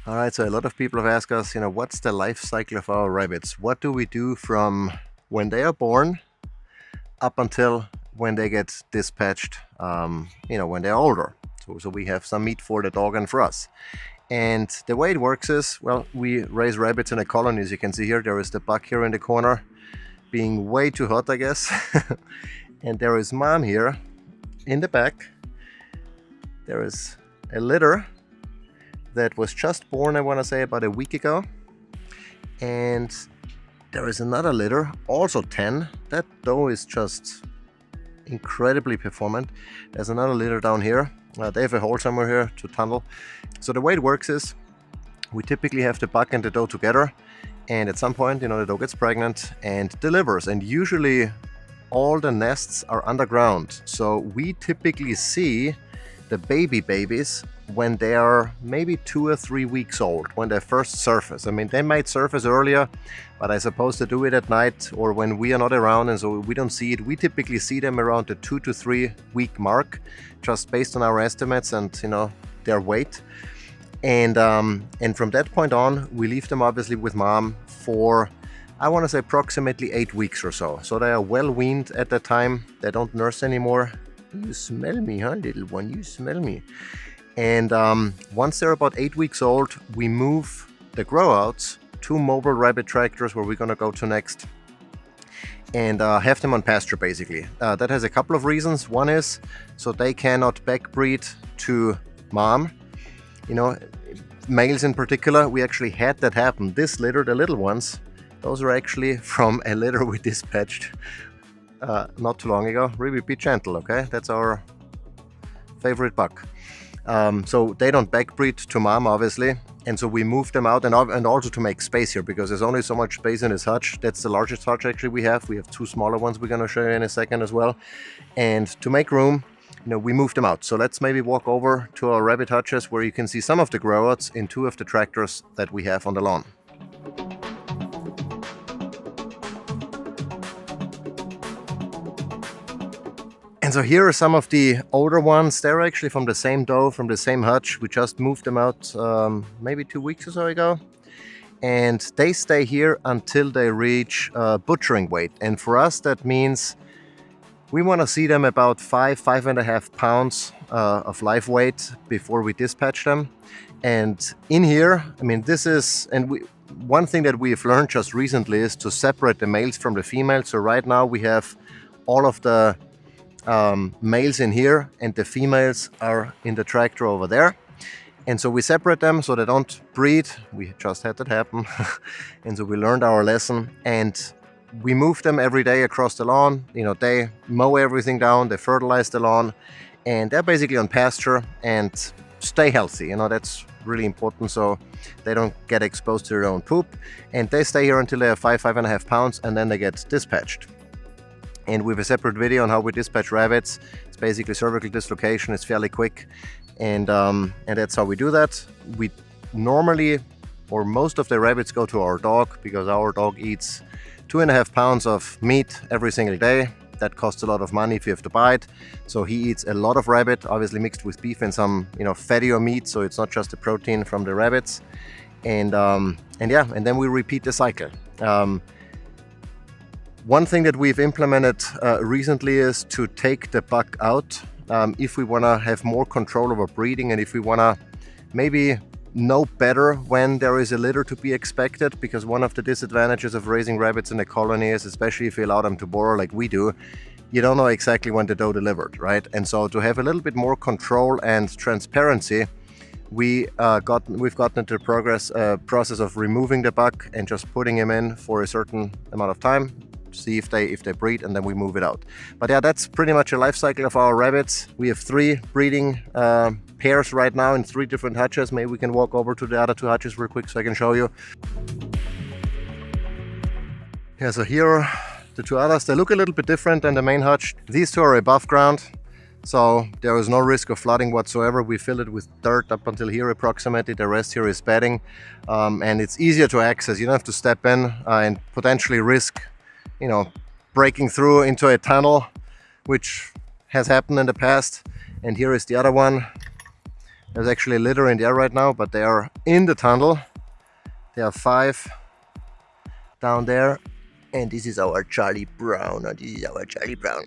All right, so a lot of people have asked us, what's the life cycle of our rabbits? What do we do from when they are born up until when they get dispatched, when they're older? So we have some meat for the dog and for us. And the way it works is, well, we raise rabbits in a colony. As you can see here, there is the buck here in the corner, being way too hot, I guess. And there is Mom here in the back. There is a litter that was just born, I want to say, about a week ago. And there is another litter, also 10. That though is just incredibly performant. There's another litter down here. They have a hole somewhere here to tunnel. So the way it works is, we typically have the buck and the doe together, and at some point, the doe gets pregnant and delivers. And usually all the nests are underground. So we typically see the babies when they are maybe 2 or 3 weeks old, when they first surface. I mean, they might surface earlier, but I suppose they do it at night or when we are not around, and so we don't see it. We typically see them around the 2 to 3 week mark, just based on our estimates and their weight. And from that point on, we leave them obviously with Mom for, I want to say, approximately 8 weeks or so. So they are well weaned at that time. They don't nurse anymore. You smell me, huh, little one? You smell me. And once they're about 8 weeks old, we move the grow-outs to mobile rabbit tractors, where we're going to go to next, and have them on pasture, basically. That has a couple of reasons. One is so they cannot backbreed to Mom. Males in particular, we actually had that happen. This litter, the little ones, those are actually from a litter we dispatched not too long ago. Really, be gentle, okay? That's our favorite buck. So they don't backbreed to Mom, obviously, and so we moved them out, and also to make space here, because there's only so much space in this hutch. That's the largest hutch actually we have. We have 2 smaller ones we're going to show you in a second as well. And to make room, we moved them out. So let's maybe walk over to our rabbit hutches, where you can see some of the grow-outs in 2 of the tractors that we have on the lawn. And so here are some of the older ones. They're actually from the same doe, from the same hutch. We just moved them out maybe 2 weeks or so ago. And they stay here until they reach butchering weight. And for us, that means we want to see them about 5.5 pounds of live weight before we dispatch them. And in here, I mean, this is, one thing that we've learned just recently is to separate the males from the females. So right now we have all of the males in here, and the females are in the tractor over there. And so we separate them so they don't breed. We just had that happen. And so we learned our lesson, and we move them every day across the lawn. They mow everything down, they fertilize the lawn, and they're basically on pasture and stay healthy. That's really important, so they don't get exposed to their own poop. And they stay here until they are 5.5 pounds, and then they get dispatched. And we have a separate video on how we dispatch rabbits. It's basically cervical dislocation. It's fairly quick, and that's how we do that. We normally, or most of the rabbits, go to our dog, because our dog eats 2.5 pounds of meat every single day. That costs a lot of money if you have to buy it. So he eats a lot of rabbit, obviously mixed with beef and some fattier meat. So it's not just the protein from the rabbits. And then we repeat the cycle. One thing that we've implemented recently is to take the buck out if we want to have more control over breeding, and if we want to maybe know better when there is a litter to be expected, because one of the disadvantages of raising rabbits in a colony is, especially if you allow them to burrow like we do, you don't know exactly when the doe delivered, right? And so to have a little bit more control and transparency, we've gotten into the process of removing the buck and just putting him in for a certain amount of time, see if they breed, and then we move it out. But yeah, that's pretty much a life cycle of our rabbits. We have 3 breeding pairs right now in 3 different hutches. Maybe we can walk over to the other 2 hutches real quick so I can show you. Yeah, so here are the 2 others. They look a little bit different than the main hutch. These 2 are above ground, so there is no risk of flooding whatsoever. We fill it with dirt up until here approximately. The rest here is bedding, and it's easier to access. You don't have to step in and potentially risk breaking through into a tunnel, which has happened in the past. And here is the other one. There's actually a litter in there right now, but they are in the tunnel. There are 5 down there, and this is our Charlie Brown. This is our Charlie Brown.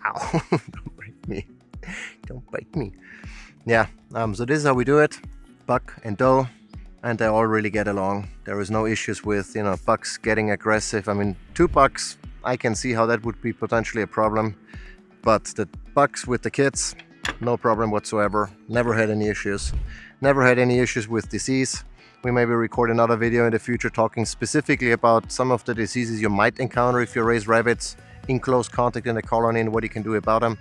Ow! Don't bite me. Don't bite me. Yeah. So this is how we do it. Buck and doe, and they all really get along. There is no issues with, you know, bucks getting aggressive. I mean, 2 bucks, I can see how that would be potentially a problem, but the bucks with the kids, no problem whatsoever. Never had any issues. Never had any issues with disease. We maybe record another video in the future talking specifically about some of the diseases you might encounter if you raise rabbits in close contact in the colony and what you can do about them.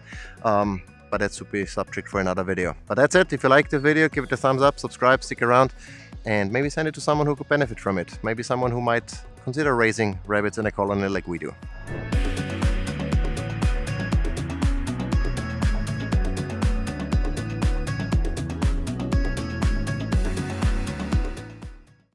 But that should be a subject for another video. But that's it. If you liked the video, give it a thumbs up, subscribe, stick around, and maybe send it to someone who could benefit from it. Maybe someone who might consider raising rabbits in a colony like we do.